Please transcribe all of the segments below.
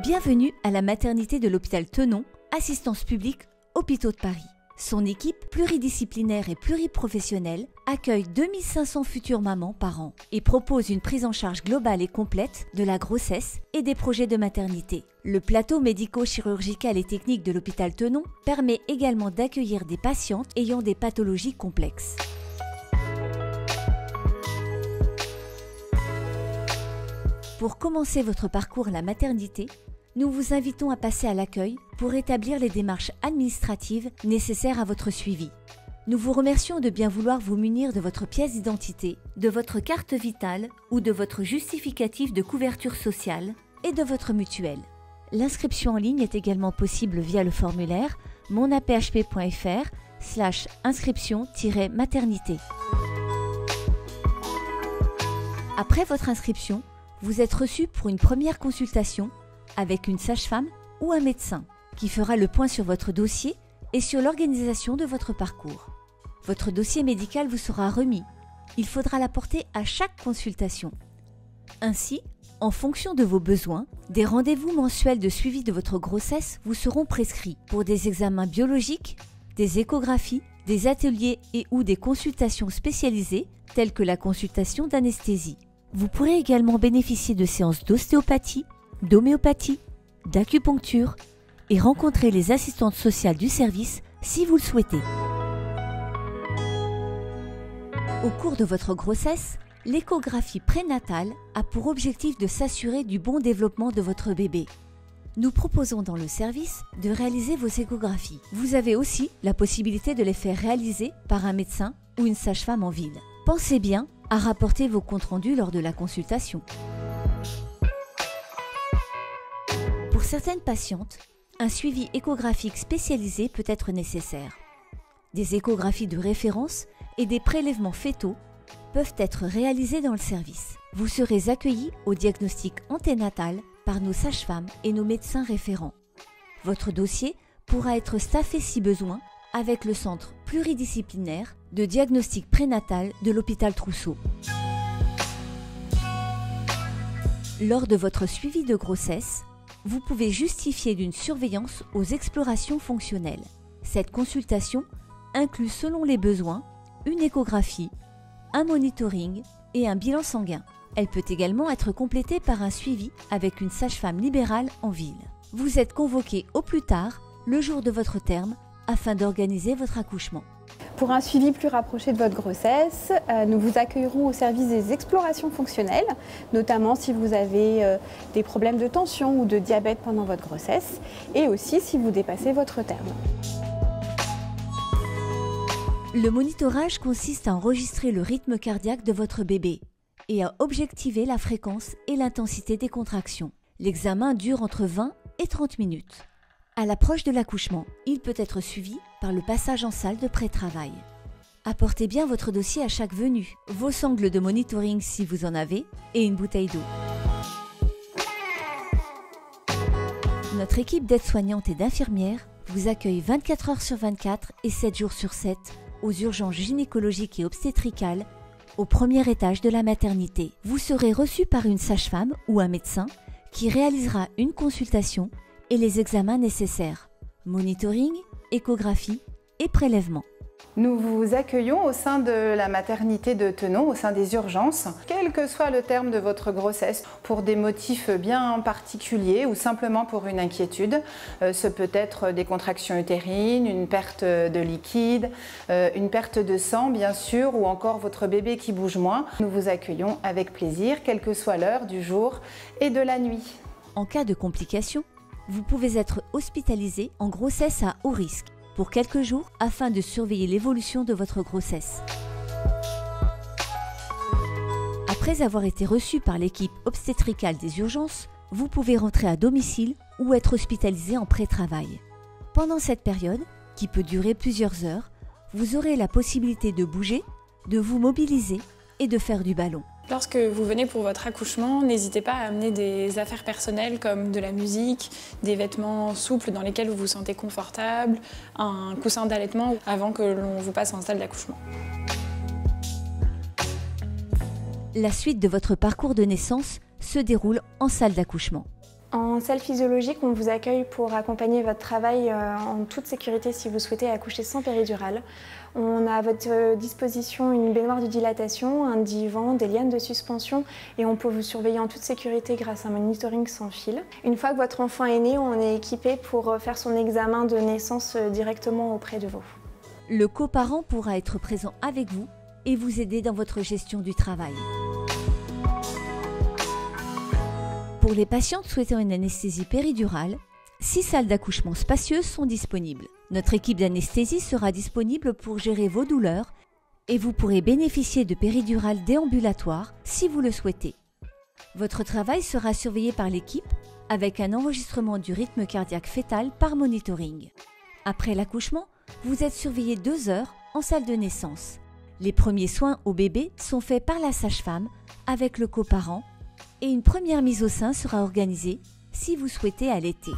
Bienvenue à la maternité de l'hôpital Tenon, assistance publique Hôpitaux de Paris. Son équipe pluridisciplinaire et pluriprofessionnelle accueille 2500 futures mamans par an et propose une prise en charge globale et complète de la grossesse et des projets de maternité. Le plateau médico-chirurgical et technique de l'hôpital Tenon permet également d'accueillir des patientes ayant des pathologies complexes. Pour commencer votre parcours à la maternité, nous vous invitons à passer à l'accueil pour établir les démarches administratives nécessaires à votre suivi. Nous vous remercions de bien vouloir vous munir de votre pièce d'identité, de votre carte vitale ou de votre justificatif de couverture sociale et de votre mutuelle. L'inscription en ligne est également possible via le formulaire monaphp.fr/inscription-maternité. Après votre inscription, vous êtes reçu pour une première consultation avec une sage-femme ou un médecin qui fera le point sur votre dossier et sur l'organisation de votre parcours. Votre dossier médical vous sera remis. Il faudra l'apporter à chaque consultation. Ainsi, en fonction de vos besoins, des rendez-vous mensuels de suivi de votre grossesse vous seront prescrits pour des examens biologiques, des échographies, des ateliers et ou des consultations spécialisées telles que la consultation d'anesthésie. Vous pourrez également bénéficier de séances d'ostéopathie, d'homéopathie, d'acupuncture et rencontrer les assistantes sociales du service si vous le souhaitez. Au cours de votre grossesse, l'échographie prénatale a pour objectif de s'assurer du bon développement de votre bébé. Nous proposons dans le service de réaliser vos échographies. Vous avez aussi la possibilité de les faire réaliser par un médecin ou une sage-femme en ville. Pensez bien à rapporter vos comptes rendus lors de la consultation. Pour certaines patientes, un suivi échographique spécialisé peut être nécessaire. Des échographies de référence et des prélèvements fœtaux peuvent être réalisés dans le service. Vous serez accueillis au diagnostic anténatal par nos sages-femmes et nos médecins référents. Votre dossier pourra être staffé si besoin avec le centre pluridisciplinaire de diagnostic prénatal de l'hôpital Trousseau. Lors de votre suivi de grossesse, vous pouvez justifier d'une surveillance aux explorations fonctionnelles. Cette consultation inclut selon les besoins une échographie, un monitoring et un bilan sanguin. Elle peut également être complétée par un suivi avec une sage-femme libérale en ville. Vous êtes convoqué au plus tard le jour de votre terme afin d'organiser votre accouchement. Pour un suivi plus rapproché de votre grossesse, nous vous accueillerons au service des explorations fonctionnelles, notamment si vous avez des problèmes de tension ou de diabète pendant votre grossesse, et aussi si vous dépassez votre terme. Le monitorage consiste à enregistrer le rythme cardiaque de votre bébé et à objectiver la fréquence et l'intensité des contractions. L'examen dure entre 20 et 30 minutes. À l'approche de l'accouchement, il peut être suivi par le passage en salle de pré-travail. Apportez bien votre dossier à chaque venue, vos sangles de monitoring si vous en avez et une bouteille d'eau. Notre équipe d'aides-soignantes et d'infirmières vous accueille 24 heures sur 24 et 7 jours sur 7 aux urgences gynécologiques et obstétricales au premier étage de la maternité. Vous serez reçu par une sage-femme ou un médecin qui réalisera une consultation et les examens nécessaires, monitoring, échographie et prélèvement. Nous vous accueillons au sein de la maternité de Tenon, au sein des urgences, quel que soit le terme de votre grossesse, pour des motifs bien particuliers ou simplement pour une inquiétude. Ce peut être des contractions utérines, une perte de liquide, une perte de sang bien sûr, ou encore votre bébé qui bouge moins. Nous vous accueillons avec plaisir, quelle que soit l'heure du jour et de la nuit. En cas de complications, vous pouvez être hospitalisé en grossesse à haut risque pour quelques jours afin de surveiller l'évolution de votre grossesse. Après avoir été reçu par l'équipe obstétricale des urgences, vous pouvez rentrer à domicile ou être hospitalisé en pré-travail. Pendant cette période, qui peut durer plusieurs heures, vous aurez la possibilité de bouger, de vous mobiliser et de faire du ballon. Lorsque vous venez pour votre accouchement, n'hésitez pas à amener des affaires personnelles comme de la musique, des vêtements souples dans lesquels vous vous sentez confortable, un coussin d'allaitement avant que l'on vous passe en salle d'accouchement. La suite de votre parcours de naissance se déroule en salle d'accouchement. En salle physiologique, on vous accueille pour accompagner votre travail en toute sécurité si vous souhaitez accoucher sans péridurale. On a à votre disposition une baignoire de dilatation, un divan, des lianes de suspension et on peut vous surveiller en toute sécurité grâce à un monitoring sans fil. Une fois que votre enfant est né, on est équipé pour faire son examen de naissance directement auprès de vous. Le coparent pourra être présent avec vous et vous aider dans votre gestion du travail. Pour les patientes souhaitant une anesthésie péridurale, 6 salles d'accouchement spacieuses sont disponibles. Notre équipe d'anesthésie sera disponible pour gérer vos douleurs et vous pourrez bénéficier de péridurales déambulatoires si vous le souhaitez. Votre travail sera surveillé par l'équipe avec un enregistrement du rythme cardiaque fœtal par monitoring. Après l'accouchement, vous êtes surveillé 2 heures en salle de naissance. Les premiers soins au bébé sont faits par la sage-femme avec le coparent et une première mise au sein sera organisée si vous souhaitez allaiter.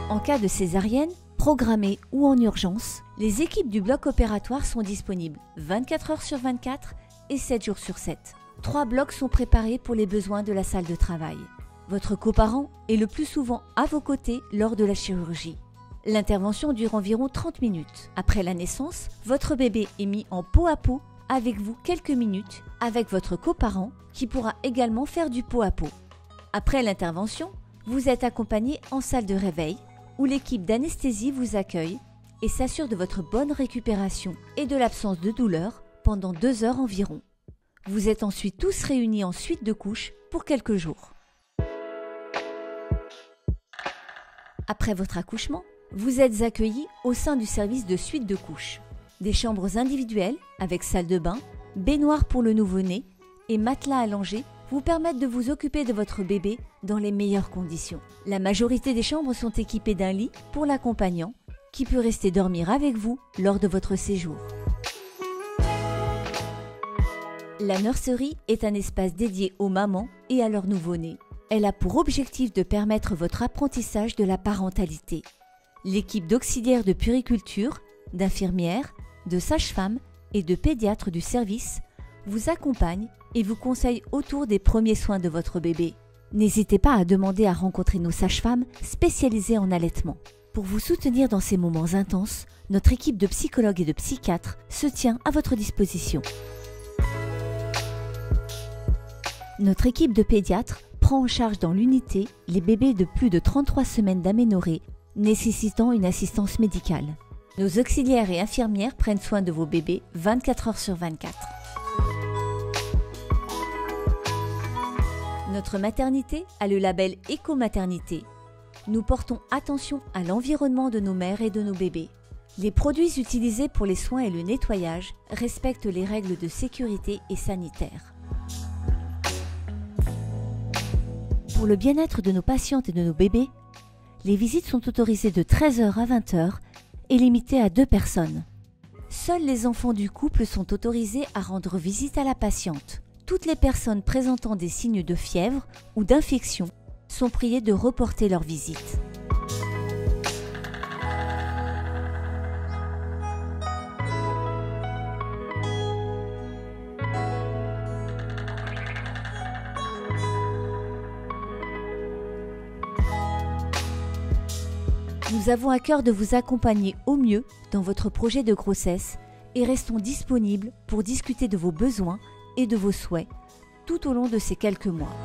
En cas de césarienne, programmée ou en urgence, les équipes du bloc opératoire sont disponibles 24 heures sur 24 et 7 jours sur 7. 3 blocs sont préparés pour les besoins de la salle de travail. Votre coparent est le plus souvent à vos côtés lors de la chirurgie. L'intervention dure environ 30 minutes. Après la naissance, votre bébé est mis en pot à pot avec vous quelques minutes avec votre coparent qui pourra également faire du pot à pot. Après l'intervention, vous êtes accompagné en salle de réveil où l'équipe d'anesthésie vous accueille et s'assure de votre bonne récupération et de l'absence de douleur pendant 2 heures environ. Vous êtes ensuite tous réunis en suite de couches pour quelques jours. Après votre accouchement, vous êtes accueillis au sein du service de suite de couches. Des chambres individuelles avec salle de bain, baignoire pour le nouveau-né et matelas allongés vous permettent de vous occuper de votre bébé dans les meilleures conditions. La majorité des chambres sont équipées d'un lit pour l'accompagnant qui peut rester dormir avec vous lors de votre séjour. La nurserie est un espace dédié aux mamans et à leur nouveau-né. Elle a pour objectif de permettre votre apprentissage de la parentalité. L'équipe d'auxiliaires de puériculture, d'infirmières, de sages-femmes et de pédiatres du service vous accompagne et vous conseille autour des premiers soins de votre bébé. N'hésitez pas à demander à rencontrer nos sages-femmes spécialisées en allaitement. Pour vous soutenir dans ces moments intenses, notre équipe de psychologues et de psychiatres se tient à votre disposition. Notre équipe de pédiatres prend en charge dans l'unité les bébés de plus de 33 semaines d'aménorrhée nécessitant une assistance médicale. Nos auxiliaires et infirmières prennent soin de vos bébés 24 heures sur 24. Notre maternité a le label Éco-maternité. Nous portons attention à l'environnement de nos mères et de nos bébés. Les produits utilisés pour les soins et le nettoyage respectent les règles de sécurité et sanitaire. Pour le bien-être de nos patientes et de nos bébés, les visites sont autorisées de 13h à 20h et limitées à 2 personnes. Seuls les enfants du couple sont autorisés à rendre visite à la patiente. Toutes les personnes présentant des signes de fièvre ou d'infection sont priées de reporter leur visite. Nous avons à cœur de vous accompagner au mieux dans votre projet de grossesse et restons disponibles pour discuter de vos besoins et de vos souhaits tout au long de ces quelques mois.